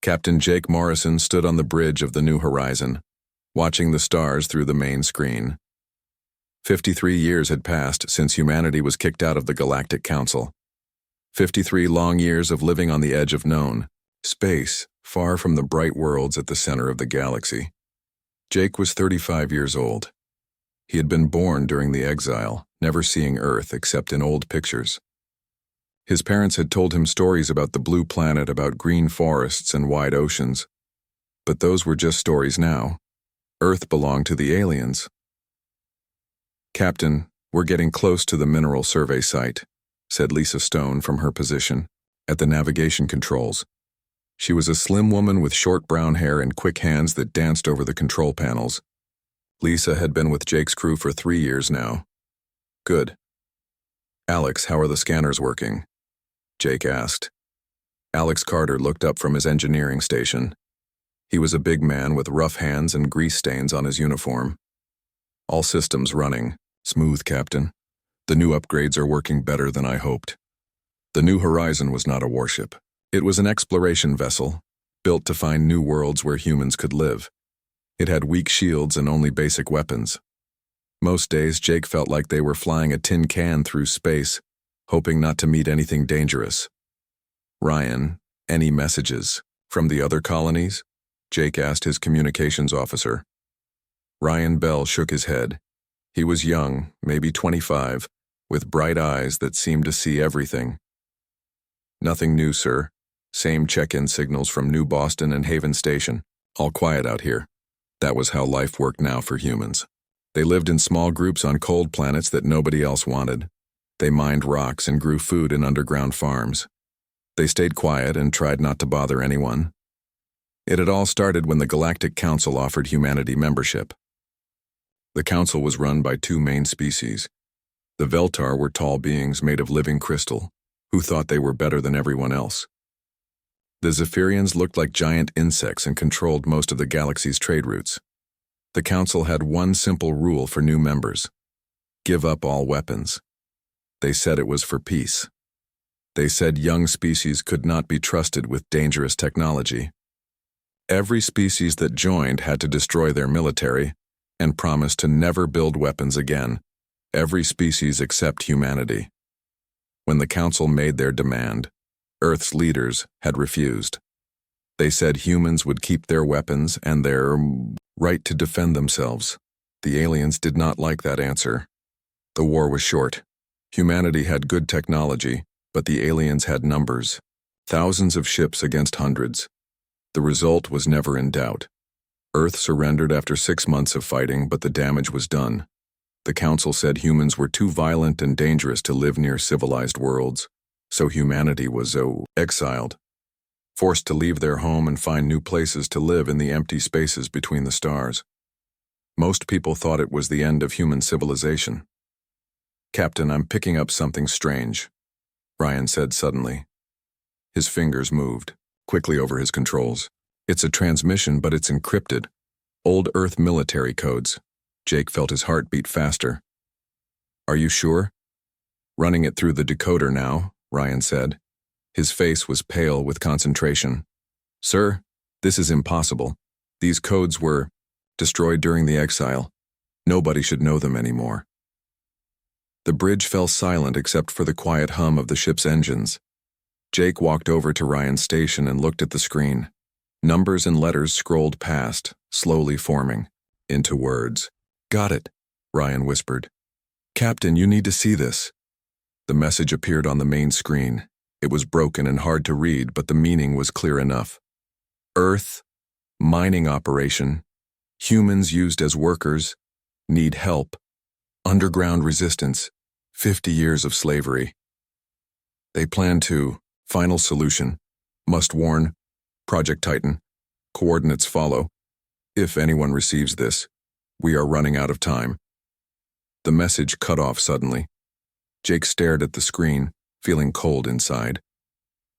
Captain Jake Morrison stood on the bridge of the New Horizon, watching the stars through the main screen. 53 years had passed since humanity was kicked out of the Galactic Council. 53 long years of living on the edge of known space, far from the bright worlds at the center of the galaxy. Jake was 35 years old. He had been born during the Exile, never seeing Earth except in old pictures. His parents had told him stories about the blue planet, about green forests and wide oceans. But those were just stories now. Earth belonged to the aliens. "Captain, we're getting close to the mineral survey site," said Lisa Stone from her position at the navigation controls. She was a slim woman with short brown hair and quick hands that danced over the control panels. Lisa had been with Jake's crew for 3 years now. "Good. Alex, how are the scanners working?" Jake asked. Alex Carter looked up from his engineering station. He was a big man with rough hands and grease stains on his uniform. "All systems running. Smooth, Captain. The new upgrades are working better than I hoped." The New Horizon was not a warship. It was an exploration vessel, built to find new worlds where humans could live. It had weak shields and only basic weapons. Most days, Jake felt like they were flying a tin can through space, hoping not to meet anything dangerous. "Ryan, any messages from the other colonies?" Jake asked his communications officer. Ryan Bell shook his head. He was young, maybe 25, with bright eyes that seemed to see everything. "Nothing new, sir. Same check-in signals from New Boston and Haven Station. All quiet out here." That was how life worked now for humans. They lived in small groups on cold planets that nobody else wanted. They mined rocks and grew food in underground farms. They stayed quiet and tried not to bother anyone. It had all started when the Galactic Council offered humanity membership. The council was run by 2 main species. The Veltar were tall beings made of living crystal, who thought they were better than everyone else. The Zephyrians looked like giant insects and controlled most of the galaxy's trade routes. The council had one simple rule for new members: give up all weapons. They said it was for peace. They said young species could not be trusted with dangerous technology. Every species that joined had to destroy their military and promise to never build weapons again. Every species except humanity. When the council made their demand, Earth's leaders had refused. They said humans would keep their weapons and their right to defend themselves. The aliens did not like that answer. The war was short. Humanity had good technology, but the aliens had numbers. Thousands of ships against hundreds. The result was never in doubt. Earth surrendered after 6 months of fighting, but the damage was done. The council said humans were too violent and dangerous to live near civilized worlds, so humanity was exiled, forced to leave their home and find new places to live in the empty spaces between the stars. Most people thought it was the end of human civilization. "Captain, I'm picking up something strange," Ryan said suddenly. His fingers moved quickly over his controls. "It's a transmission, but it's encrypted. Old Earth military codes." Jake felt his heart beat faster. "Are you sure?" "Running it through the decoder now," Ryan said. His face was pale with concentration. "Sir, this is impossible. These codes were destroyed during the exile. Nobody should know them anymore." The bridge fell silent except for the quiet hum of the ship's engines. Jake walked over to Ryan's station and looked at the screen. Numbers and letters scrolled past, slowly forming into words. "Got it," Ryan whispered. "Captain, you need to see this." The message appeared on the main screen. It was broken and hard to read, but the meaning was clear enough. "Earth, mining operation, humans used as workers, need help, underground resistance, 50 years of slavery. They plan to, final solution, must warn, Project Titan, coordinates follow. If anyone receives this, we are running out of time." The message cut off suddenly. Jake stared at the screen, feeling cold inside.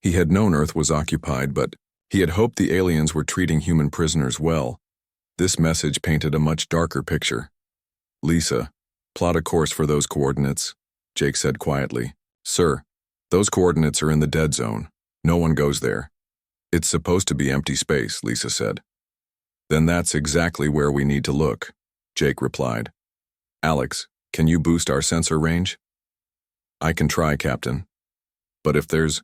He had known Earth was occupied, but he had hoped the aliens were treating human prisoners well. This message painted a much darker picture. "Lisa, plot a course for those coordinates," Jake said quietly. "Sir, those coordinates are in the dead zone. No one goes there. It's supposed to be empty space, Lisa said. Then that's exactly where we need to look, Jake replied. Alex, can you boost our sensor range? I can try, Captain. But if there's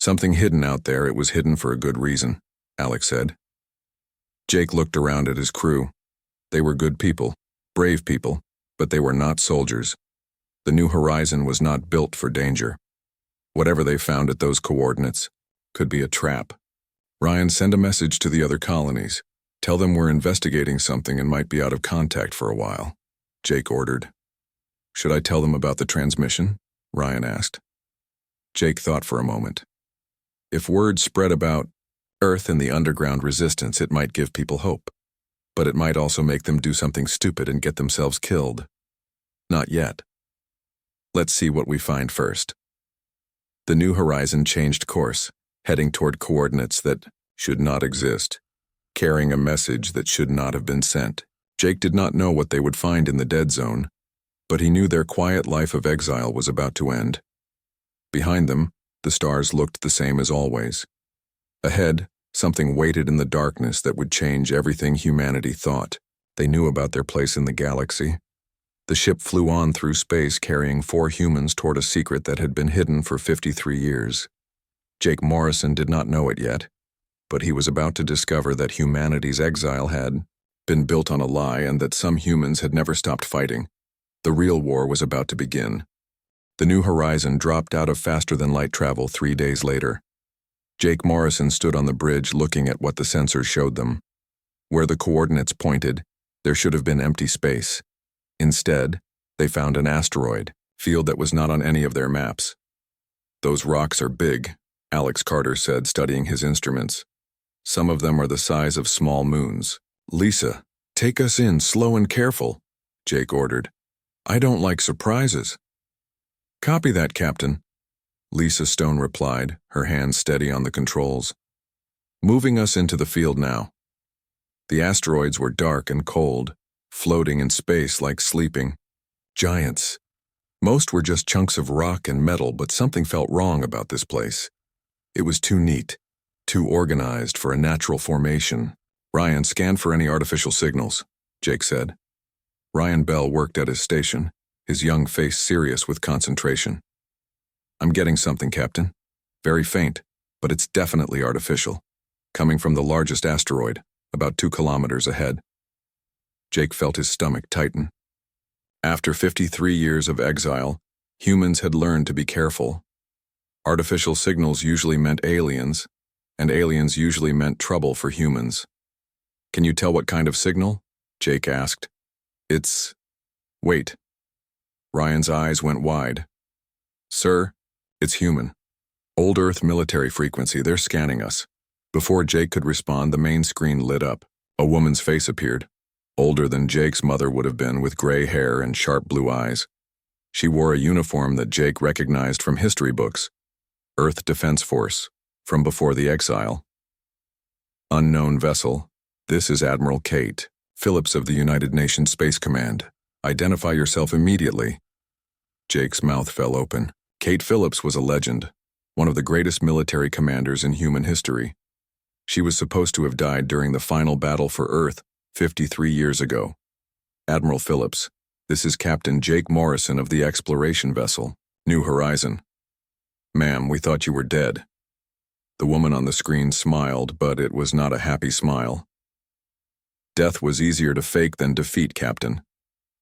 something hidden out there, it was hidden for a good reason, Alex said. Jake looked around at his crew. They were good people, brave people, but they were not soldiers. The New Horizon was not built for danger. Whatever they found at those coordinates could be a trap. Ryan, send a message to the other colonies. Tell them we're investigating something and might be out of contact for a while, Jake ordered. Should I tell them about the transmission? Ryan asked. Jake thought for a moment. If word spread about Earth and the underground resistance, it might give people hope. But it might also make them do something stupid and get themselves killed. Not yet. Let's see what we find first. The New Horizon changed course, heading toward coordinates that should not exist, carrying a message that should not have been sent. Jake did not know what they would find in the dead zone, but he knew their quiet life of exile was about to end. Behind them, the stars looked the same as always. Ahead, something waited in the darkness that would change everything humanity thought. They knew about their place in the galaxy. The ship flew on through space, carrying 4 humans toward a secret that had been hidden for 53 years. Jake Morrison did not know it yet, but he was about to discover that humanity's exile had been built on a lie and that some humans had never stopped fighting. The real war was about to begin. The New Horizon dropped out of faster-than-light travel 3 days later. Jake Morrison stood on the bridge looking at what the sensors showed them. Where the coordinates pointed, there should have been empty space. Instead, they found an asteroid field that was not on any of their maps. Those rocks are big, Alex Carter said, studying his instruments. Some of them are the size of small moons. Lisa, take us in, slow and careful, Jake ordered. I don't like surprises. Copy that, Captain, Lisa Stone replied, her hands steady on the controls. Moving us into the field now. The asteroids were dark and cold, floating in space like sleeping giants. Most were just chunks of rock and metal, but something felt wrong about this place. It was too neat, too organized for a natural formation. Ryan, scan for any artificial signals, Jake said. Ryan Bell worked at his station, his young face serious with concentration. I'm getting something, Captain. Very faint, but it's definitely artificial. Coming from the largest asteroid, about 2 kilometers ahead. Jake felt his stomach tighten. After 53 years of exile, humans had learned to be careful. Artificial signals usually meant aliens, and aliens usually meant trouble for humans. Can you tell what kind of signal? Jake asked. Wait. Ryan's eyes went wide. Sir, it's human. Old Earth military frequency, they're scanning us. Before Jake could respond, the main screen lit up. A woman's face appeared. Older than Jake's mother would have been, with gray hair and sharp blue eyes. She wore a uniform that Jake recognized from history books. Earth Defense Force, from before the exile. Unknown vessel. This is Admiral Kate Phillips of the United Nations Space Command. Identify yourself immediately. Jake's mouth fell open. Kate Phillips was a legend, one of the greatest military commanders in human history. She was supposed to have died during the final battle for Earth 53 years ago. Admiral Phillips, this is Captain Jake Morrison of the exploration vessel, New Horizon. Ma'am, we thought you were dead. The woman on the screen smiled, but it was not a happy smile. Death was easier to fake than defeat, Captain.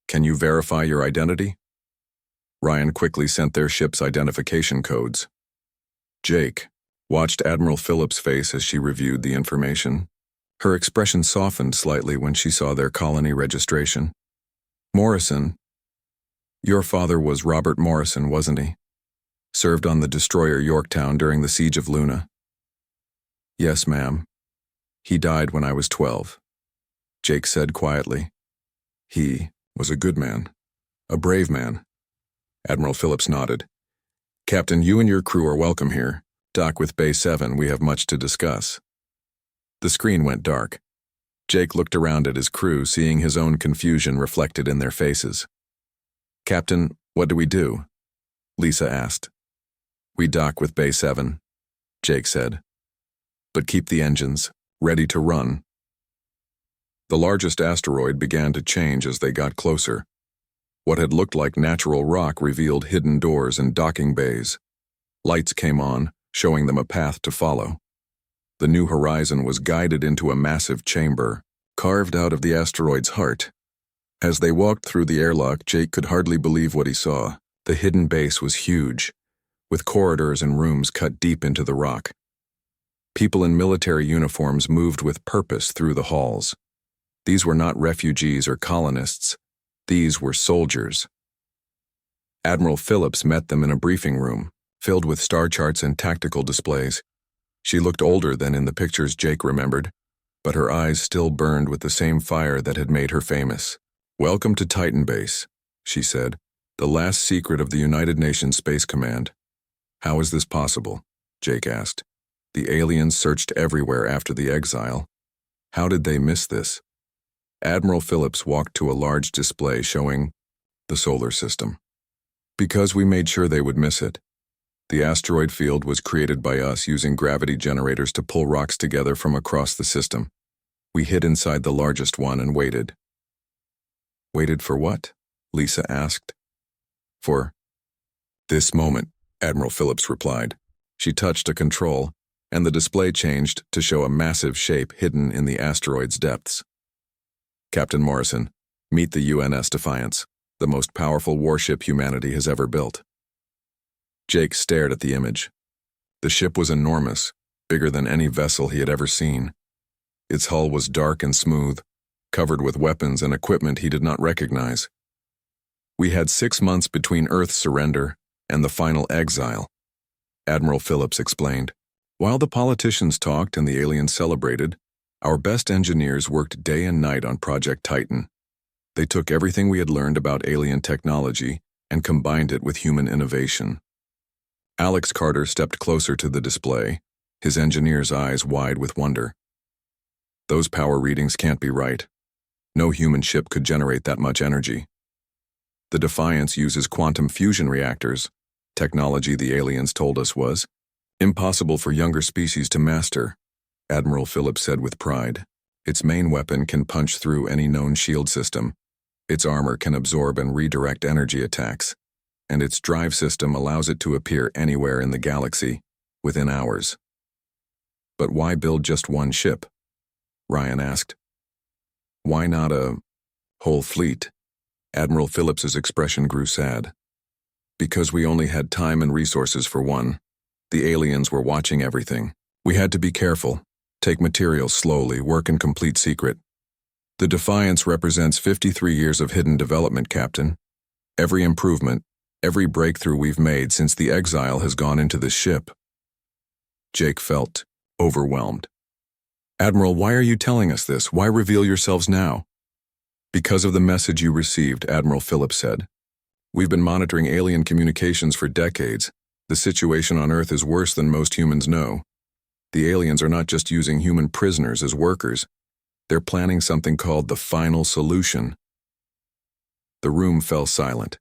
Can you verify your identity? Ryan quickly sent their ship's identification codes. Jake watched Admiral Phillips' face as she reviewed the information. Her expression softened slightly when she saw their colony registration. Morrison, your father was Robert Morrison, wasn't he? Served on the destroyer Yorktown during the siege of Luna. Yes, ma'am. He died when I was 12. Jake said quietly. He was a good man, a brave man. Admiral Phillips nodded. Captain, you and your crew are welcome here. Dock with Bay 7, we have much to discuss. The screen went dark. Jake looked around at his crew, seeing his own confusion reflected in their faces. Captain, what do we do? Lisa asked. We dock with Bay 7, Jake said. but keep the engines ready to run. The largest asteroid began to change as they got closer. What had looked like natural rock revealed hidden doors and docking bays. Lights came on, showing them a path to follow. The new horizon was guided into a massive chamber, carved out of the asteroid's heart. As they walked through the airlock, Jake could hardly believe what he saw. The hidden base was huge, with corridors and rooms cut deep into the rock. People in military uniforms moved with purpose through the halls. These were not refugees or colonists. These were soldiers. Admiral Phillips met them in a briefing room, filled with star charts and tactical displays. She looked older than in the pictures Jake remembered, but her eyes still burned with the same fire that had made her famous. "Welcome to Titan Base," she said, "the last secret of the United Nations Space Command." "How is this possible?" Jake asked. "The aliens searched everywhere after the Exile. How did they miss this?" Admiral Phillips walked to a large display showing the solar system. "Because we made sure they would miss it. The asteroid field was created by us using gravity generators to pull rocks together from across the system. We hid inside the largest one and waited." "Waited for what?" Lisa asked. "For this moment," Admiral Phillips replied. She touched a control, and the display changed to show a massive shape hidden in the asteroid's depths. "Captain Morrison, meet the UNS Defiance, the most powerful warship humanity has ever built." Jake stared at the image. The ship was enormous, bigger than any vessel he had ever seen. Its hull was dark and smooth, covered with weapons and equipment he did not recognize. "We had 6 months between Earth's surrender and the final exile," Admiral Phillips explained. "While the politicians talked and the aliens celebrated, our best engineers worked day and night on Project Titan. They took everything we had learned about alien technology and combined it with human innovation." Alex Carter stepped closer to the display, his engineer's eyes wide with wonder. "Those power readings can't be right. No human ship could generate that much energy. The Defiance uses quantum fusion reactors, technology the aliens told us was impossible for younger species to master," Admiral Phillips said with pride. "Its main weapon can punch through any known shield system. Its armor can absorb and redirect energy attacks, and its drive system allows it to appear anywhere in the galaxy within hours." "But why build just one ship?" Ryan asked. "Why not a whole fleet?" Admiral Phillips's expression grew sad. "Because we only had time and resources for one. The aliens were watching everything. We had to be careful, take materials slowly, work in complete secret. The Defiance represents 53 years of hidden development, Captain. Every improvement, every breakthrough we've made since the Exile has gone into this ship." Jake felt overwhelmed. "Admiral, why are you telling us this? Why reveal yourselves now?" "Because of the message you received," Admiral Phillips said. "We've been monitoring alien communications for decades. The situation on Earth is worse than most humans know. The aliens are not just using human prisoners as workers. They're planning something called the final solution." The room fell silent.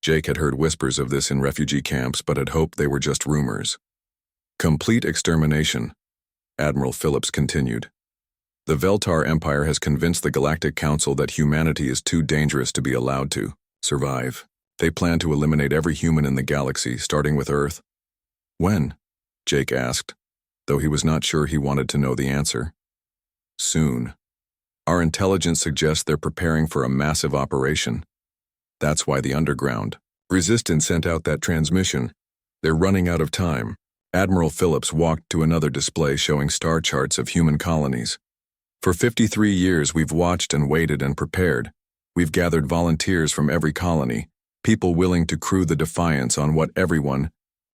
Jake had heard whispers of this in refugee camps, but had hoped they were just rumors. "Complete extermination," Admiral Phillips continued. "The Veltar Empire has convinced the Galactic Council that humanity is too dangerous to be allowed to survive. They plan to eliminate every human in the galaxy, starting with Earth." "When?" Jake asked, though he was not sure he wanted to know the answer. "Soon. Our intelligence suggests they're preparing for a massive operation. That's why the underground resistance sent out that transmission. They're running out of time." Admiral Phillips walked to another display showing star charts of human colonies. "For 53 years we've watched and waited and prepared. We've gathered volunteers from every colony, people willing to crew the Defiance on what everyone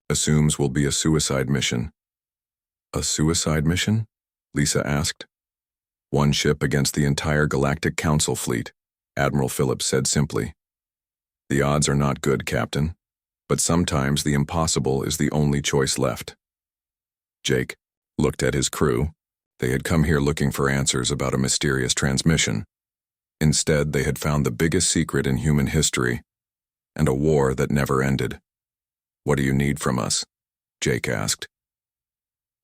assumes will be a suicide mission." "A suicide mission?" Lisa asked. "One ship against the entire Galactic Council fleet," Admiral Phillips said simply. "The odds are not good, Captain, but sometimes the impossible is the only choice left." Jake looked at his crew. They had come here looking for answers about a mysterious transmission. Instead, they had found the biggest secret in human history, and a war that never ended. "What do you need from us?" Jake asked.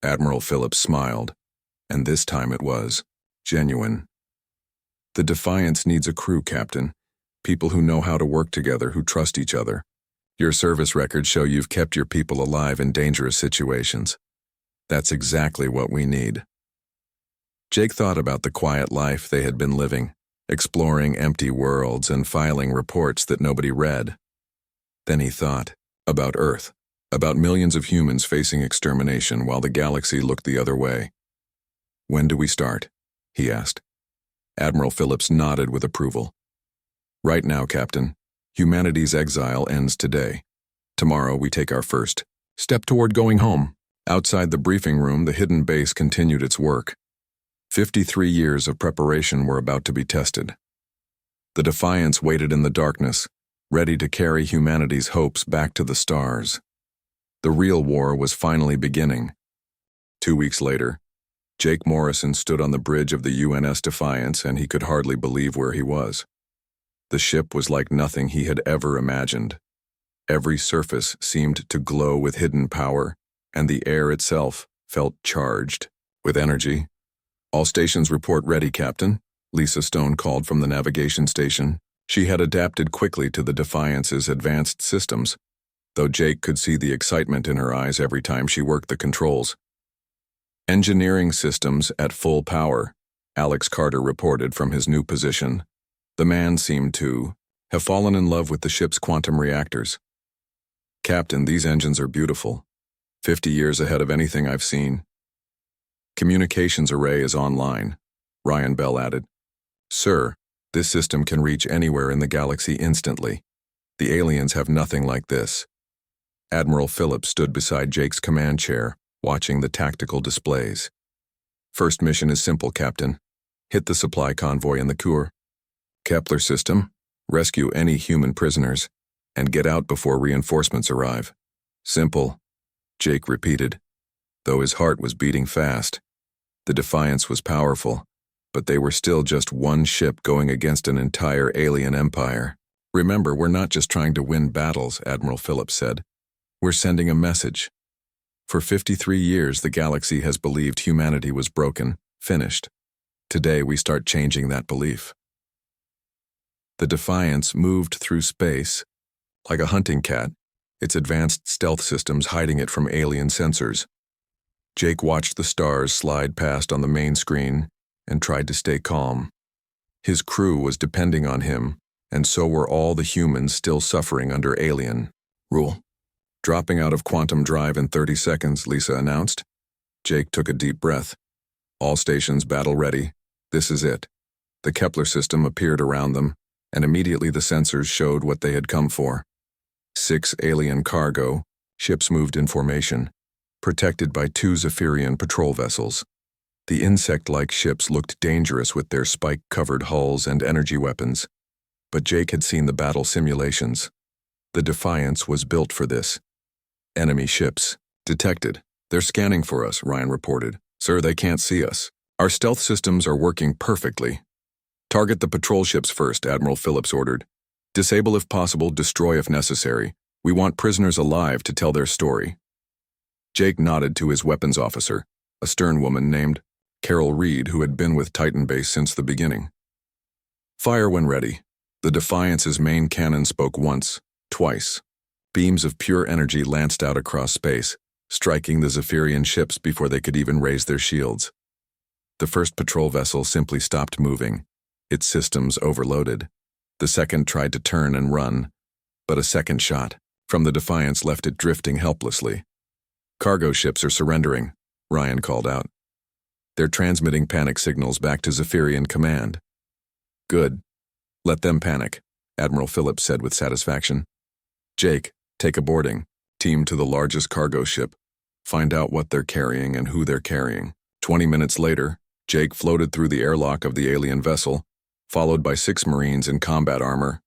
Admiral Phillips smiled, and this time it was genuine. The Defiance needs a crew, Captain. People who know how to work together, who trust each other. Your service records show you've kept your people alive in dangerous situations. That's exactly what we need. Jake thought about the quiet life they had been living, exploring empty worlds and filing reports that nobody read. Then he thought about Earth, about millions of humans facing extermination while the galaxy looked the other way. When do we start? He asked. Admiral Phillips nodded with approval. Right now, Captain. Humanity's exile ends today. Tomorrow we take our first step toward going home. Outside the briefing room, the hidden base continued its work. 53 years of preparation were about to be tested. The Defiance waited in the darkness, ready to carry humanity's hopes back to the stars. The real war was finally beginning. 2 weeks later, Jake Morrison stood on the bridge of the UNS Defiance, and he could hardly believe where he was. The ship was like nothing he had ever imagined. Every surface seemed to glow with hidden power, and the air itself felt charged with energy. All stations report ready, Captain, Lisa Stone called from the navigation station. She had adapted quickly to the Defiance's advanced systems, though Jake could see the excitement in her eyes every time she worked the controls. Engineering systems at full power, Alex Carter reported from his new position. The man seemed to have fallen in love with the ship's quantum reactors. Captain, these engines are beautiful. 50 years ahead of anything I've seen. Communications array is online, Ryan Bell added. Sir, this system can reach anywhere in the galaxy instantly. The aliens have nothing like this. Admiral Phillips stood beside Jake's command chair, watching the tactical displays. First mission is simple, Captain. Hit the supply convoy in the Kur. Kepler system, rescue any human prisoners, and get out before reinforcements arrive. Simple, Jake repeated, though his heart was beating fast. The Defiance was powerful, but they were still just one ship going against an entire alien empire. Remember, we're not just trying to win battles, Admiral Phillips said. We're sending a message. For 53 years, the galaxy has believed humanity was broken, finished. Today, we start changing that belief. The Defiance moved through space like a hunting cat, its advanced stealth systems hiding it from alien sensors. Jake watched the stars slide past on the main screen and tried to stay calm. His crew was depending on him, and so were all the humans still suffering under alien rule. Dropping out of quantum drive in 30 seconds, Lisa announced. Jake took a deep breath. All stations battle ready. This is it. The Kepler system appeared around them, and immediately the sensors showed what they had come for. 6 alien cargo ships moved in formation, protected by 2 Zephyrian patrol vessels. The insect-like ships looked dangerous with their spike-covered hulls and energy weapons, but Jake had seen the battle simulations. The Defiance was built for this. Enemy ships detected. They're scanning for us, Ryan reported. Sir, they can't see us. Our stealth systems are working perfectly. Target the patrol ships first, Admiral Phillips ordered. Disable if possible, destroy if necessary. We want prisoners alive to tell their story. Jake nodded to his weapons officer, a stern woman named Carol Reed, who had been with Titan Base since the beginning. Fire when ready. The Defiance's main cannon spoke once, twice. Beams of pure energy lanced out across space, striking the Zephyrian ships before they could even raise their shields. The first patrol vessel simply stopped moving, its systems overloaded. The second tried to turn and run, but a second shot from the Defiance left it drifting helplessly. Cargo ships are surrendering, Ryan called out. They're transmitting panic signals back to Zephyrian command. Good. Let them panic, Admiral Phillips said with satisfaction. Jake, take a boarding. Team to the largest cargo ship. Find out what they're carrying and who they're carrying. 20 minutes later, Jake floated through the airlock of the alien vessel, followed by 6 Marines in combat armor.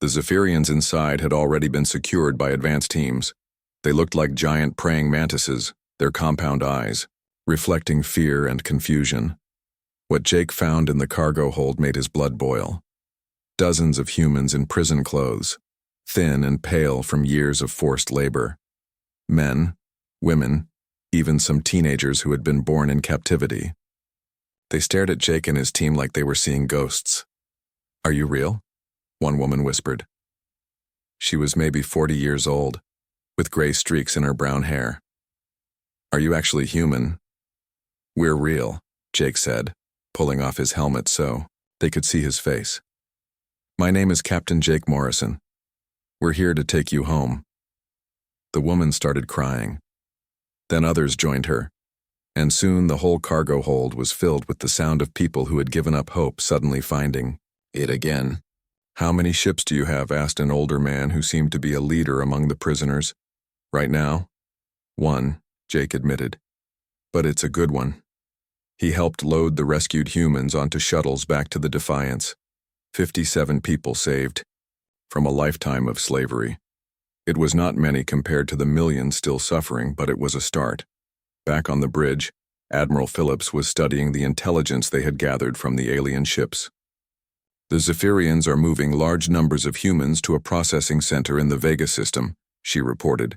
The Zephyrians inside had already been secured by advanced teams. They looked like giant praying mantises, their compound eyes, reflecting fear and confusion. What Jake found in the cargo hold made his blood boil. Dozens of humans in prison clothes, thin and pale from years of forced labor. Men, women, even some teenagers who had been born in captivity. They stared at Jake and his team like they were seeing ghosts. "Are you real?" one woman whispered. She was maybe 40 years old, with gray streaks in her brown hair. "Are you actually human?" "We're real," Jake said, pulling off his helmet so they could see his face. "My name is Captain Jake Morrison. We're here to take you home." The woman started crying. Then others joined her, and soon the whole cargo hold was filled with the sound of people who had given up hope suddenly finding it again. "How many ships do you have?" asked an older man who seemed to be a leader among the prisoners. "Right now?" "One," Jake admitted. "But it's a good one." He helped load the rescued humans onto shuttles back to the Defiance. 57 people saved from a lifetime of slavery. It was not many compared to the millions still suffering, but it was a start. Back on the bridge, Admiral Phillips was studying the intelligence they had gathered from the alien ships. "The Zephyrians are moving large numbers of humans to a processing center in the Vega system," she reported.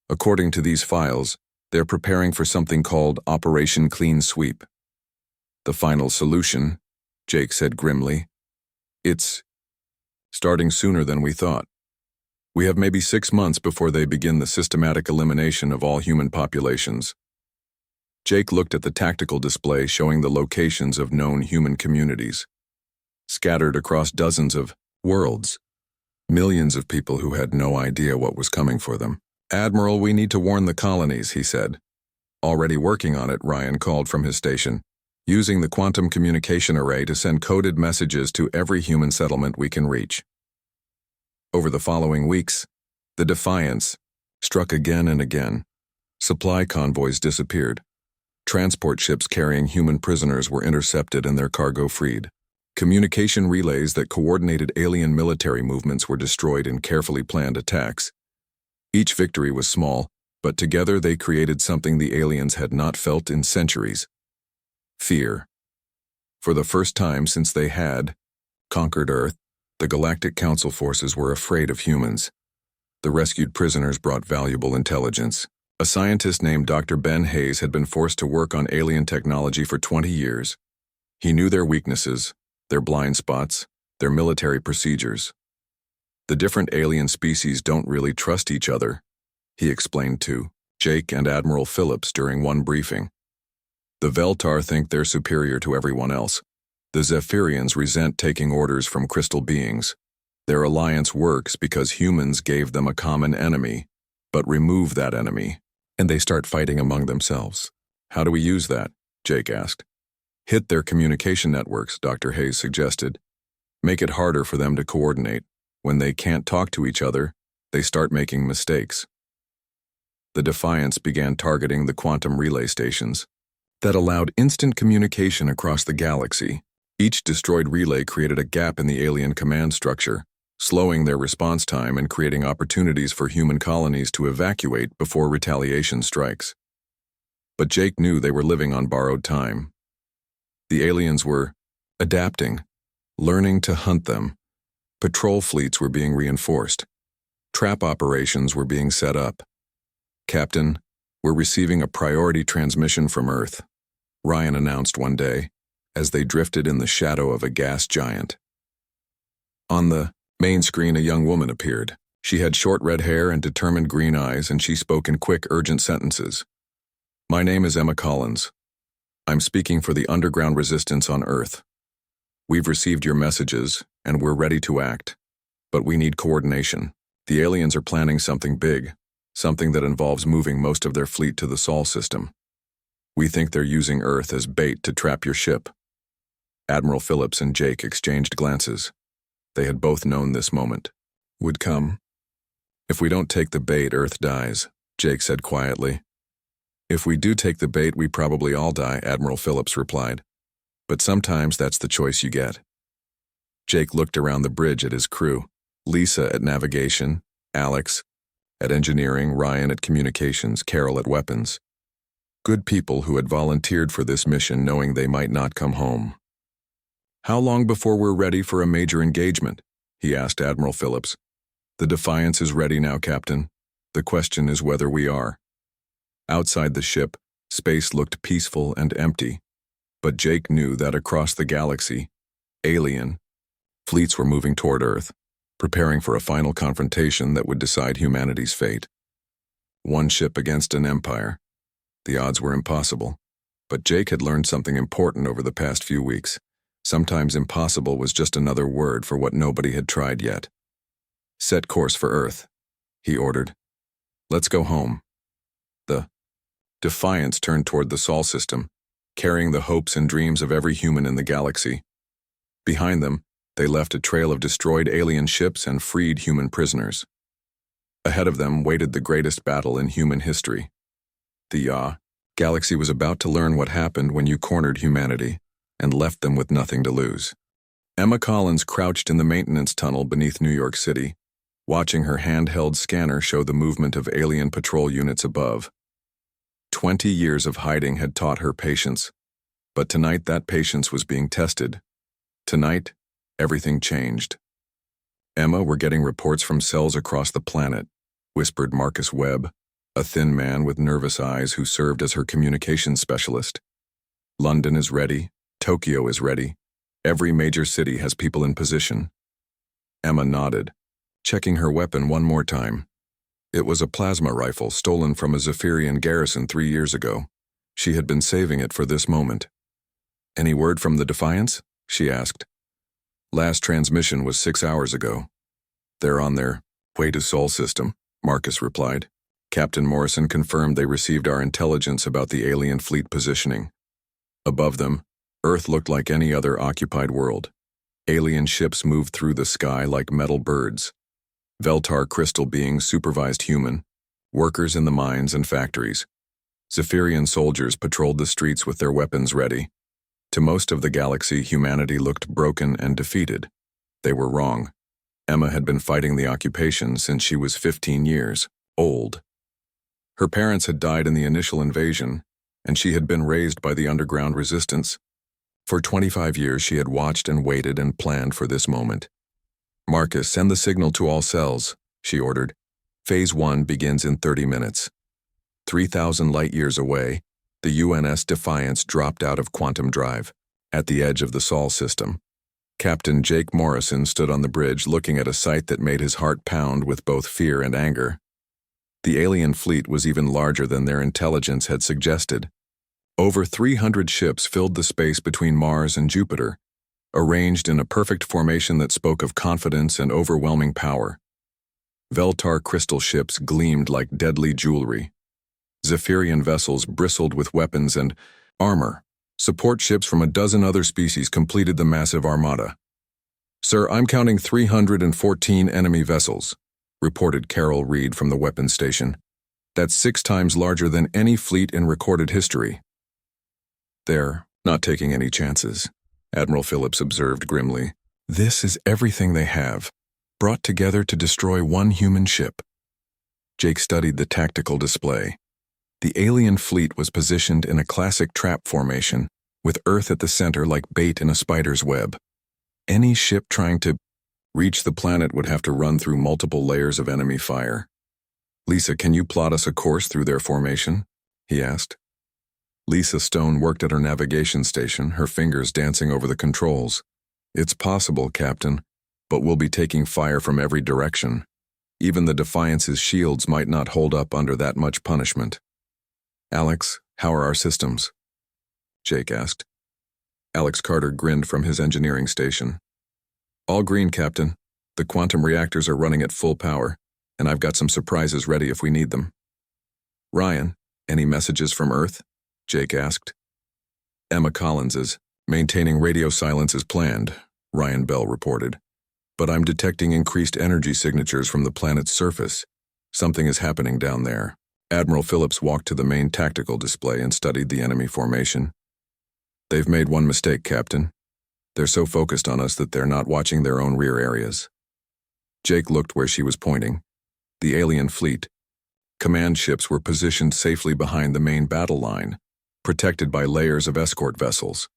"According to these files, they're preparing for something called Operation Clean Sweep." "The final solution," Jake said grimly. "It's starting sooner than we thought. We have maybe 6 months before they begin the systematic elimination of all human populations." Jake looked at the tactical display showing the locations of known human communities, scattered across dozens of worlds. Millions of people who had no idea what was coming for them. "Admiral, we need to warn the colonies," he said. "Already working on it," Ryan called from his station, "using the quantum communication array to send coded messages to every human settlement we can reach." Over the following weeks, the Defiance struck again and again. Supply convoys disappeared. Transport ships carrying human prisoners were intercepted and their cargo freed. Communication relays that coordinated alien military movements were destroyed in carefully planned attacks. Each victory was small, but together they created something the aliens had not felt in centuries: fear. For the first time since they had conquered Earth, the Galactic Council forces were afraid of humans. The rescued prisoners brought valuable intelligence. A scientist named Dr. Ben Hayes had been forced to work on alien technology for 20 years. He knew their weaknesses, their blind spots, their military procedures. "The different alien species don't really trust each other," he explained to Jake and Admiral Phillips during one briefing. "The Veltar think they're superior to everyone else. The Zephyrians resent taking orders from crystal beings. Their alliance works because humans gave them a common enemy, but remove that enemy, and they start fighting among themselves." "How do we use that?" Jake asked. "Hit their communication networks," Dr. Hayes suggested. "Make it harder for them to coordinate. When they can't talk to each other, they start making mistakes." The Defiance began targeting the quantum relay stations that allowed instant communication across the galaxy. Each destroyed relay created a gap in the alien command structure, slowing their response time and creating opportunities for human colonies to evacuate before retaliation strikes. But Jake knew they were living on borrowed time. The aliens were adapting, learning to hunt them. Patrol fleets were being reinforced. Trap operations were being set up. "Captain, we're receiving a priority transmission from Earth," Ryan announced one day, as they drifted in the shadow of a gas giant. On the main screen, a young woman appeared. She had short red hair and determined green eyes, and she spoke in quick, urgent sentences. "My name is Emma Collins. I'm speaking for the underground resistance on Earth. We've received your messages, and we're ready to act. But we need coordination. The aliens are planning something big, something that involves moving most of their fleet to the Sol system. We think they're using Earth as bait to trap your ship." Admiral Phillips and Jake exchanged glances. They had both known this moment would come. "If we don't take the bait, Earth dies," Jake said quietly. "If we do take the bait, we probably all die," Admiral Phillips replied. "But sometimes that's the choice you get." Jake looked around the bridge at his crew: Lisa at navigation, Alex at engineering, Ryan at communications, Carol at weapons. Good people who had volunteered for this mission knowing they might not come home. "How long before we're ready for a major engagement?" he asked Admiral Phillips. "The Defiance is ready now, Captain. The question is whether we are." Outside the ship, space looked peaceful and empty, but Jake knew that across the galaxy, alien fleets were moving toward Earth, preparing for a final confrontation that would decide humanity's fate. One ship against an empire. The odds were impossible, but Jake had learned something important over the past few weeks. Sometimes impossible was just another word for what nobody had tried yet. Set course for Earth, he ordered. Let's go home. The Defiance turned toward the Sol system, carrying the hopes and dreams of every human in the galaxy. Behind them, they left a trail of destroyed alien ships and freed human prisoners. Ahead of them waited the greatest battle in human history. The galaxy was about to learn what happened when you cornered humanity and left them with nothing to lose. Emma Collins crouched in the maintenance tunnel beneath New York City, watching her handheld scanner show the movement of alien patrol units above. 20 years of hiding had taught her patience, but tonight that patience was being tested. Tonight, everything changed. Emma, we're getting reports from cells across the planet, whispered Marcus Webb, a thin man with nervous eyes who served as her communications specialist. London is ready, Tokyo is ready, every major city has people in position. Emma nodded, checking her weapon one more time. It was a plasma rifle stolen from a Zephyrian garrison 3 years ago. She had been saving it for this moment. Any word from the Defiance? She asked. Last transmission was 6 hours ago. They're on their way to Sol system, Marcus replied. Captain Morrison confirmed they received our intelligence about the alien fleet positioning. Above them, Earth looked like any other occupied world. Alien ships moved through the sky like metal birds. Veltar crystal beings supervised human, workers in the mines and factories. Zephyrian soldiers patrolled the streets with their weapons ready. To most of the galaxy, humanity looked broken and defeated. They were wrong. Emma had been fighting the occupation since she was 15 years old. Her parents had died in the initial invasion, and she had been raised by the underground resistance. For 25 years she had watched and waited and planned for this moment. Marcus, send the signal to all cells, she ordered. Phase 1 begins in 30 minutes. 3,000 light-years away, the UNS Defiance dropped out of quantum drive, at the edge of the Sol system. Captain Jake Morrison stood on the bridge looking at a sight that made his heart pound with both fear and anger. The alien fleet was even larger than their intelligence had suggested. Over 300 ships filled the space between Mars and Jupiter, arranged in a perfect formation that spoke of confidence and overwhelming power. Veltar crystal ships gleamed like deadly jewelry. Zephyrian vessels bristled with weapons and armor. Support ships from a dozen other species completed the massive armada. Sir, I'm counting 314 enemy vessels, reported Carol Reed from the weapons station. That's 6 times larger than any fleet in recorded history. They're not taking any chances, Admiral Phillips observed grimly. This is everything they have, brought together to destroy one human ship. Jake studied the tactical display. The alien fleet was positioned in a classic trap formation, with Earth at the center like bait in a spider's web. Any ship trying to reach the planet would have to run through multiple layers of enemy fire. Lisa, can you plot us a course through their formation? He asked. Lisa Stone worked at her navigation station, her fingers dancing over the controls. It's possible, Captain, but we'll be taking fire from every direction. Even the Defiance's shields might not hold up under that much punishment. Alex, how are our systems? Jake asked. Alex Carter grinned from his engineering station. All green, Captain. The quantum reactors are running at full power, and I've got some surprises ready if we need them. Ryan, any messages from Earth? Jake asked. Emma Collins is maintaining radio silence as planned, Ryan Bell reported. But I'm detecting increased energy signatures from the planet's surface. Something is happening down there. Admiral Phillips walked to the main tactical display and studied the enemy formation. They've made one mistake, Captain. They're so focused on us that they're not watching their own rear areas. Jake looked where she was pointing. The alien fleet. Command ships were positioned safely behind the main battle line, protected by layers of escort vessels.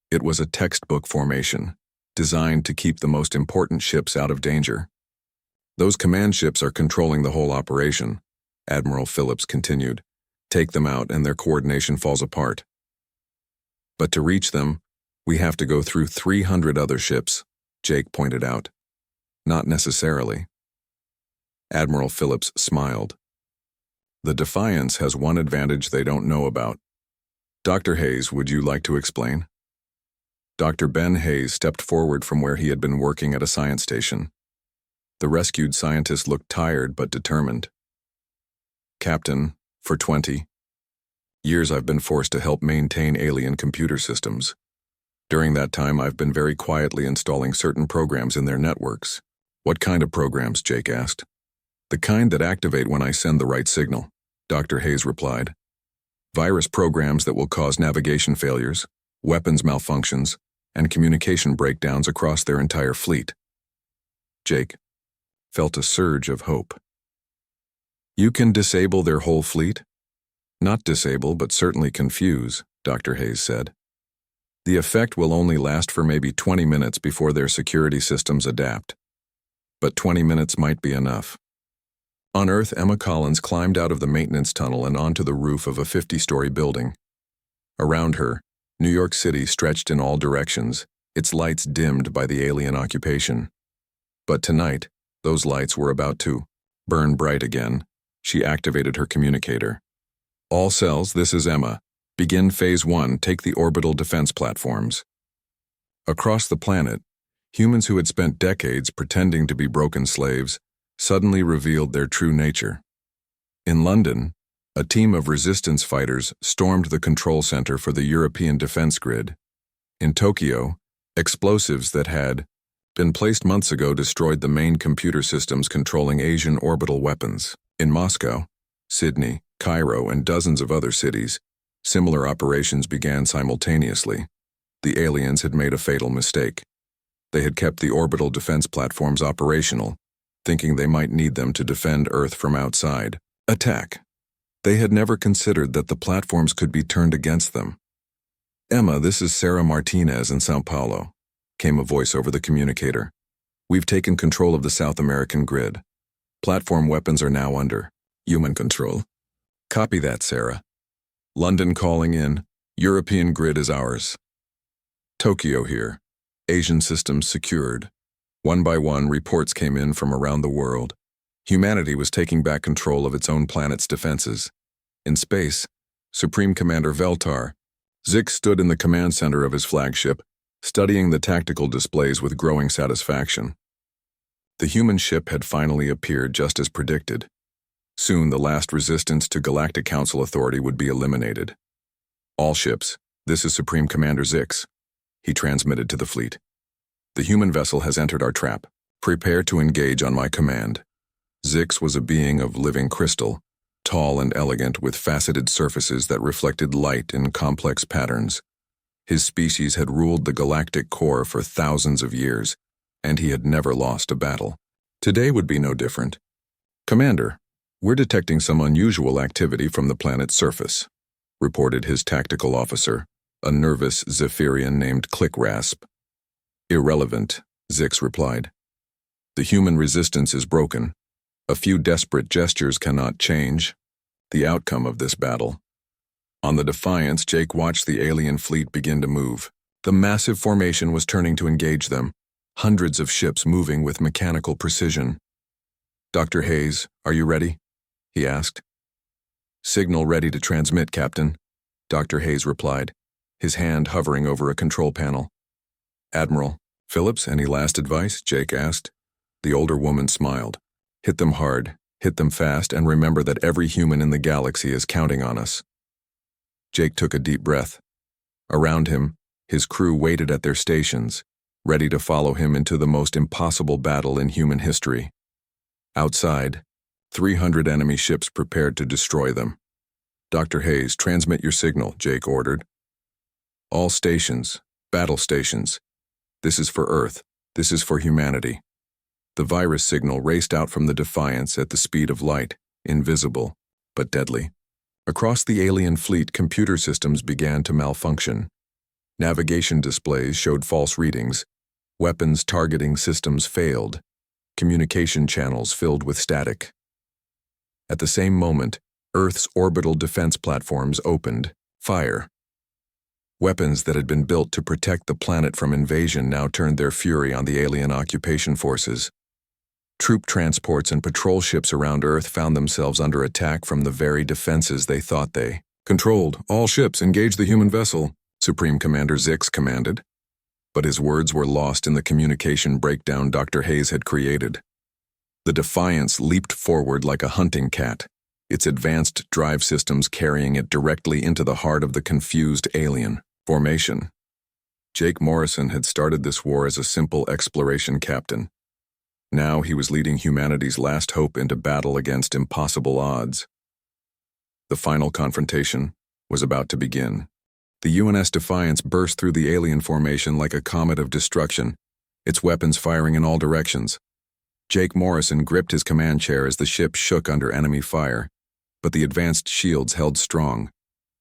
It was a textbook formation, designed to keep the most important ships out of danger. Those command ships are controlling the whole operation, Admiral Phillips continued, take them out and their coordination falls apart. But to reach them, we have to go through 300 other ships, Jake pointed out. Not necessarily. Admiral Phillips smiled. The Defiance has one advantage they don't know about. Dr. Hayes, would you like to explain? Dr. Ben Hayes stepped forward from where he had been working at a science station. The rescued scientist looked tired but determined. Captain, for 20 years I've been forced to help maintain alien computer systems. During that time, I've been very quietly installing certain programs in their networks. What kind of programs? Jake asked. The kind that activate when I send the right signal, Dr. Hayes replied. Virus programs that will cause navigation failures, weapons malfunctions, and communication breakdowns across their entire fleet. Jake felt a surge of hope. You can disable their whole fleet? Not disable, but certainly confuse, Dr. Hayes said. The effect will only last for maybe 20 minutes before their security systems adapt. But 20 minutes might be enough. On Earth, Emma Collins climbed out of the maintenance tunnel and onto the roof of a 50-story building. Around her, New York City stretched in all directions, its lights dimmed by the alien occupation. But tonight, those lights were about to burn bright again. She activated her communicator. All cells, this is Emma. Begin Phase 1, take the orbital defense platforms. Across the planet, humans who had spent decades pretending to be broken slaves suddenly revealed their true nature. In London, a team of resistance fighters stormed the control center for the European defense grid. In Tokyo, explosives that had been placed months ago destroyed the main computer systems controlling Asian orbital weapons. In Moscow, Sydney, Cairo, and dozens of other cities, similar operations began simultaneously. The aliens had made a fatal mistake. They had kept the orbital defense platforms operational, thinking they might need them to defend Earth from outside attack. They had never considered that the platforms could be turned against them. Emma, this is Sarah Martinez in Sao Paulo, came a voice over the communicator. We've taken control of the South American grid. Platform weapons are now under human control. Copy that, Sarah. London calling in. European grid is ours. Tokyo here. Asian systems secured. One by one, reports came in from around the world. Humanity was taking back control of its own planet's defenses. In space, Supreme Commander Veltar, Zix stood in the command center of his flagship, studying the tactical displays with growing satisfaction. The human ship had finally appeared just as predicted. Soon, the last resistance to Galactic Council authority would be eliminated. All ships, this is Supreme Commander Zix, he transmitted to the fleet. The human vessel has entered our trap. Prepare to engage on my command. Zix was a being of living crystal, tall and elegant with faceted surfaces that reflected light in complex patterns. His species had ruled the galactic core for thousands of years, and he had never lost a battle. Today would be no different. Commander, we're detecting some unusual activity from the planet's surface, reported his tactical officer, a nervous Zephyrian named Clickrasp. Irrelevant, Zix replied. The human resistance is broken. A few desperate gestures cannot change the outcome of this battle. On the Defiance, Jake watched the alien fleet begin to move. The massive formation was turning to engage them, hundreds of ships moving with mechanical precision. Dr. Hayes, are you ready? He asked. Signal ready to transmit, Captain, Dr. Hayes replied, his hand hovering over a control panel. Admiral Phillips, any last advice? Jake asked. The older woman smiled. Hit them hard, hit them fast, and remember that every human in the galaxy is counting on us. Jake took a deep breath. Around him, his crew waited at their stations, ready to follow him into the most impossible battle in human history. Outside, 300 enemy ships prepared to destroy them. Dr. Hayes, transmit your signal, Jake ordered. All stations, battle stations. This is for Earth. This is for humanity. The virus signal raced out from the Defiance at the speed of light, invisible, but deadly. Across the alien fleet, computer systems began to malfunction. Navigation displays showed false readings. Weapons targeting systems failed. Communication channels filled with static. At the same moment, Earth's orbital defense platforms opened fire. Weapons that had been built to protect the planet from invasion now turned their fury on the alien occupation forces. Troop transports and patrol ships around Earth found themselves under attack from the very defenses they thought they controlled. All ships, engage the human vessel, Supreme Commander Zix commanded. But his words were lost in the communication breakdown Dr. Hayes had created. The Defiance leaped forward like a hunting cat, its advanced drive systems carrying it directly into the heart of the confused alien formation. Jake Morrison had started this war as a simple exploration captain. Now he was leading humanity's last hope into battle against impossible odds. The final confrontation was about to begin. The UNS Defiance burst through the alien formation like a comet of destruction, its weapons firing in all directions. Jake Morrison gripped his command chair as the ship shook under enemy fire, but the advanced shields held strong.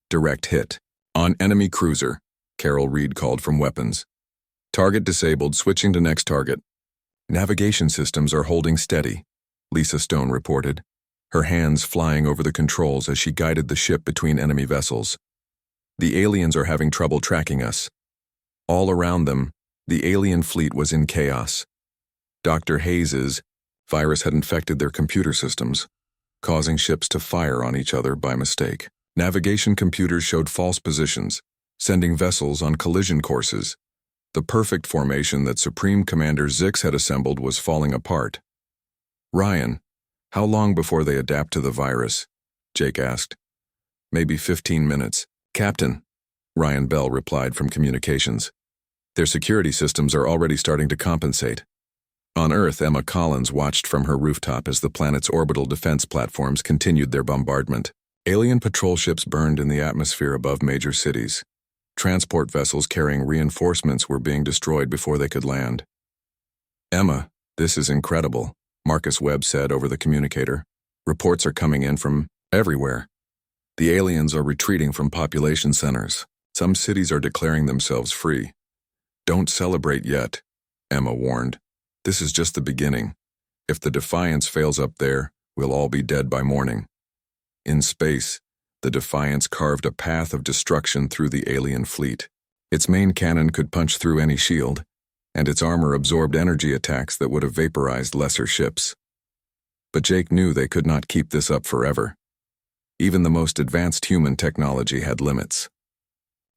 Direct hit. On enemy cruiser, Carol Reed called from weapons. Target disabled, switching to next target. Navigation systems are holding steady, Lisa Stone reported, her hands flying over the controls as she guided the ship between enemy vessels. The aliens are having trouble tracking us. All around them, the alien fleet was in chaos. Dr. Hayes's virus had infected their computer systems, causing ships to fire on each other by mistake. Navigation computers showed false positions, sending vessels on collision courses. The perfect formation that Supreme Commander Zix had assembled was falling apart. Ryan, how long before they adapt to the virus? Jake asked. Maybe 15 minutes. Captain, Ryan Bell replied from communications. Their security systems are already starting to compensate. On Earth, Emma Collins watched from her rooftop as the planet's orbital defense platforms continued their bombardment. Alien patrol ships burned in the atmosphere above major cities. Transport vessels carrying reinforcements were being destroyed before they could land. Emma, this is incredible, Marcus Webb said over the communicator. Reports are coming in from everywhere. The aliens are retreating from population centers. Some cities are declaring themselves free. Don't celebrate yet, Emma warned. This is just the beginning. If the Defiance fails up there, we'll all be dead by morning. In space, the Defiance carved a path of destruction through the alien fleet. Its main cannon could punch through any shield, and its armor absorbed energy attacks that would have vaporized lesser ships. But Jake knew they could not keep this up forever. Even the most advanced human technology had limits.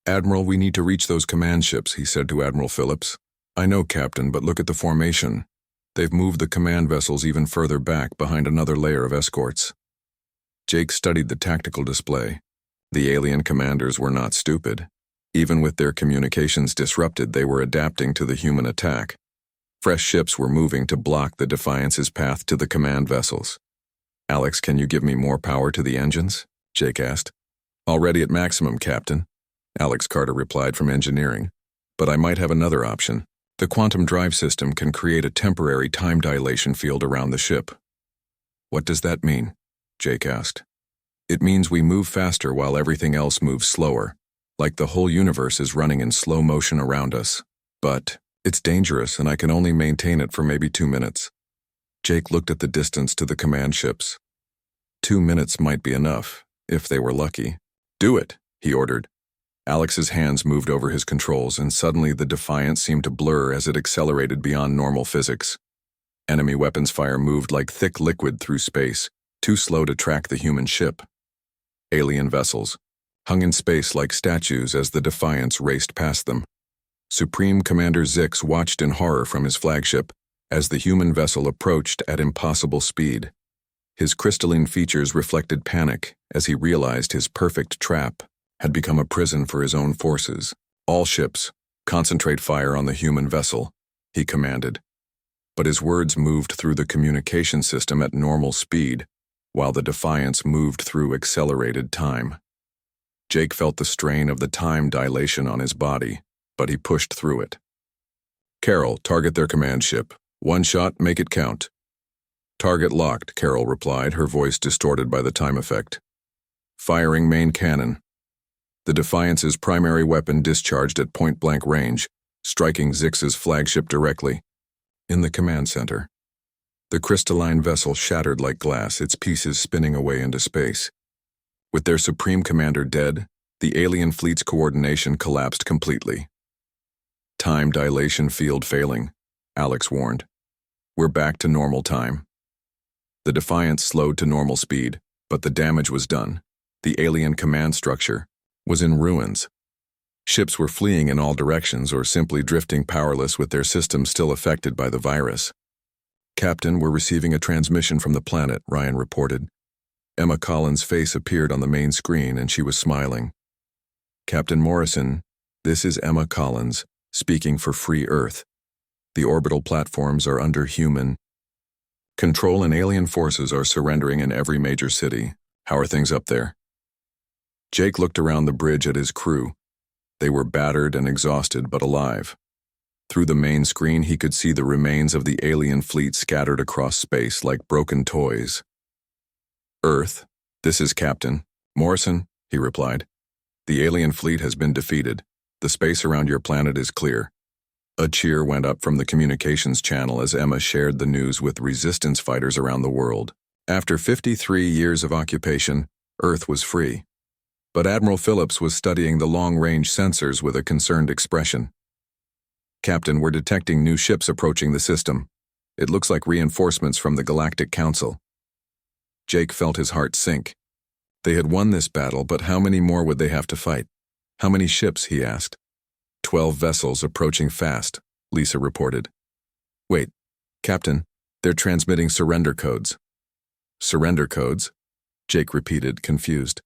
Admiral, we need to reach those command ships, he said to Admiral Phillips. I know, Captain, but look at the formation. They've moved the command vessels even further back behind another layer of escorts. Jake studied the tactical display. The alien commanders were not stupid. Even with their communications disrupted, they were adapting to the human attack. Fresh ships were moving to block the Defiance's path to the command vessels. Alex, can you give me more power to the engines? Jake asked. Already at maximum, Captain, Alex Carter replied from engineering. But I might have another option. The quantum drive system can create a temporary time dilation field around the ship. What does that mean? Jake asked. It means we move faster while everything else moves slower, like the whole universe is running in slow motion around us. But it's dangerous, and I can only maintain it for maybe 2 minutes. Jake looked at the distance to the command ships. 2 minutes might be enough, if they were lucky. Do it, he ordered. Alex's hands moved over his controls, and suddenly the Defiance seemed to blur as it accelerated beyond normal physics. Enemy weapons fire moved like thick liquid through space, too slow to track the human ship. Alien vessels hung in space like statues as the Defiance raced past them. Supreme Commander Zix watched in horror from his flagship as the human vessel approached at impossible speed. His crystalline features reflected panic as he realized his perfect trap had become a prison for his own forces. All ships, concentrate fire on the human vessel, he commanded. But his words moved through the communication system at normal speed, while the Defiance moved through accelerated time. Jake felt the strain of the time dilation on his body, but he pushed through it. Carol, target their command ship. 1 shot, make it count. Target locked, Carol replied, her voice distorted by the time effect. Firing main cannon. The Defiance's primary weapon discharged at point-blank range, striking Zix's flagship directly. In the command center. The crystalline vessel shattered like glass, its pieces spinning away into space. With their supreme commander dead, the alien fleet's coordination collapsed completely. Time dilation field failing, Alex warned. We're back to normal time. The Defiance slowed to normal speed, but the damage was done. The alien command structure was in ruins. Ships were fleeing in all directions or simply drifting powerless with their systems still affected by the virus. Captain, we're receiving a transmission from the planet, Ryan reported. Emma Collins' face appeared on the main screen and she was smiling. Captain Morrison, this is Emma Collins, speaking for Free Earth. The orbital platforms are under human control and alien forces are surrendering in every major city. How are things up there? Jake looked around the bridge at his crew. They were battered and exhausted but alive. Through the main screen he could see the remains of the alien fleet scattered across space like broken toys. Earth, this is Captain Morrison, he replied. The alien fleet has been defeated. The space around your planet is clear. A cheer went up from the communications channel as Emma shared the news with resistance fighters around the world. After 53 years of occupation, Earth was free. But Admiral Phillips was studying the long-range sensors with a concerned expression. Captain, we're detecting new ships approaching the system. It looks like reinforcements from the Galactic Council. Jake felt his heart sink. They had won this battle, but how many more would they have to fight? How many ships, he asked. 12 vessels approaching fast, Lisa reported. Wait, Captain, they're transmitting surrender codes. Surrender codes? Jake repeated, confused.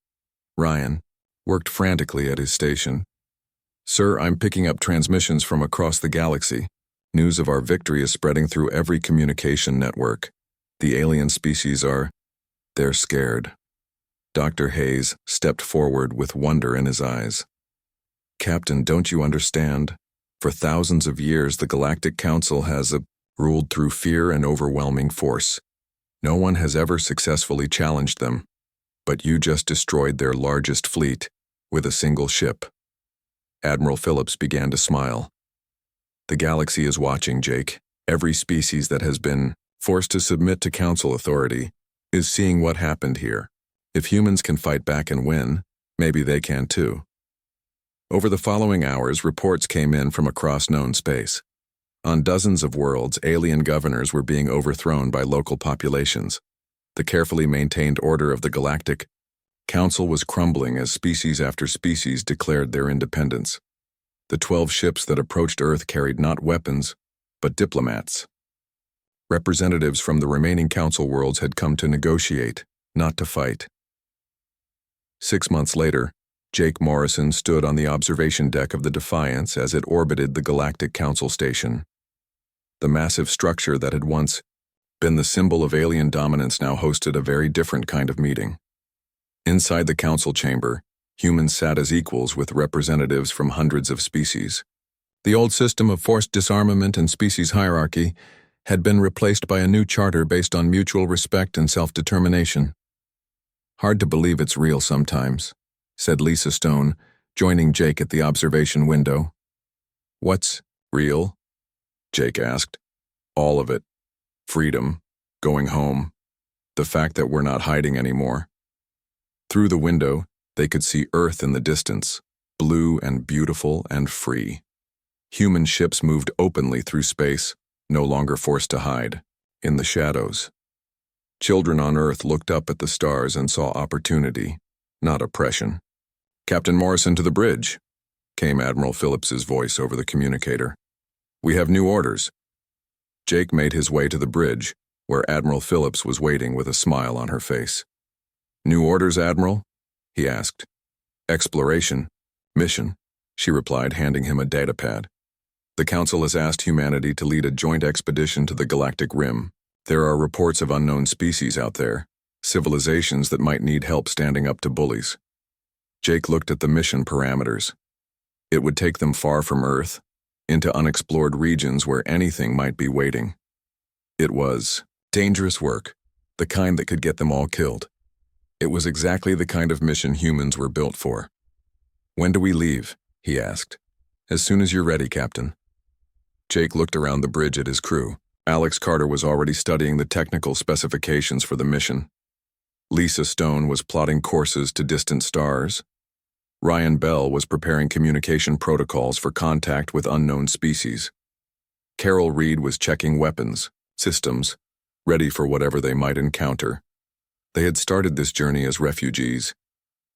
Ryan worked frantically at his station. Sir, I'm picking up transmissions from across the galaxy. News of our victory is spreading through every communication network. The alien species they're scared. Dr. Hayes stepped forward with wonder in his eyes. Captain, don't you understand? For thousands of years, the Galactic Council has ruled through fear and overwhelming force. No one has ever successfully challenged them. But you just destroyed their largest fleet with a single ship. Admiral Phillips began to smile. The galaxy is watching, Jake. Every species that has been forced to submit to Council authority is seeing what happened here. If humans can fight back and win, maybe they can too. Over the following hours, reports came in from across known space. On dozens of worlds, alien governors were being overthrown by local populations. The carefully maintained order of the Galactic Council was crumbling as species after species declared their independence. The 12 ships that approached Earth carried not weapons, but diplomats. Representatives from the remaining Council worlds had come to negotiate, not to fight. 6 months later, Jake Morrison stood on the observation deck of the Defiance as it orbited the Galactic Council station. The massive structure that had once been the symbol of alien dominance now hosted a very different kind of meeting. Inside the council chamber, humans sat as equals with representatives from hundreds of species. The old system of forced disarmament and species hierarchy had been replaced by a new charter based on mutual respect and self-determination. Hard to believe it's real sometimes, said Lisa Stone, joining Jake at the observation window. What's real? Jake asked. All of it. Freedom, going home, the fact that we're not hiding anymore. Through the window, they could see Earth in the distance, blue and beautiful and free. Human ships moved openly through space, no longer forced to hide, in the shadows. Children on Earth looked up at the stars and saw opportunity, not oppression. Captain Morrison to the bridge, came Admiral Phillips's voice over the communicator. We have new orders. Jake made his way to the bridge, where Admiral Phillips was waiting with a smile on her face. New orders, Admiral? He asked. Exploration. Mission, she replied, handing him a datapad. The Council has asked humanity to lead a joint expedition to the Galactic Rim. There are reports of unknown species out there, civilizations that might need help standing up to bullies. Jake looked at the mission parameters. It would take them far from Earth, into unexplored regions where anything might be waiting. It was dangerous work, the kind that could get them all killed. It was exactly the kind of mission humans were built for. When do we leave? He asked. As soon as you're ready, Captain. Jake looked around the bridge at his crew. Alex Carter was already studying the technical specifications for the mission. Lisa Stone was plotting courses to distant stars. Ryan Bell was preparing communication protocols for contact with unknown species. Carol Reed was checking weapons, systems, ready for whatever they might encounter. They had started this journey as refugees,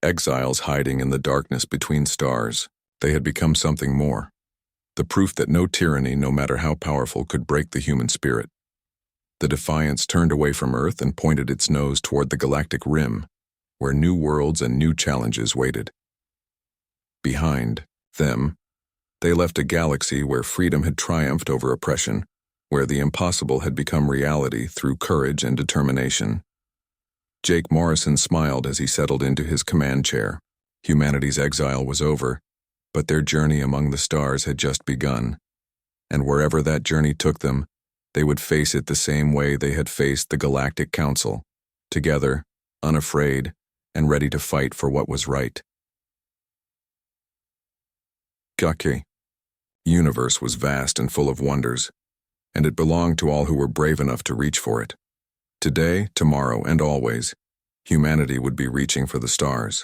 exiles hiding in the darkness between stars. They had become something more. The proof that no tyranny, no matter how powerful, could break the human spirit. The Defiance turned away from Earth and pointed its nose toward the galactic rim, where new worlds and new challenges waited. Behind them, they left a galaxy where freedom had triumphed over oppression, where the impossible had become reality through courage and determination. Jake Morrison smiled as he settled into his command chair. Humanity's exile was over, but their journey among the stars had just begun. And wherever that journey took them, they would face it the same way they had faced the Galactic Council, together, unafraid, and ready to fight for what was right. The universe was vast and full of wonders, and it belonged to all who were brave enough to reach for it. Today, tomorrow, and always, humanity would be reaching for the stars.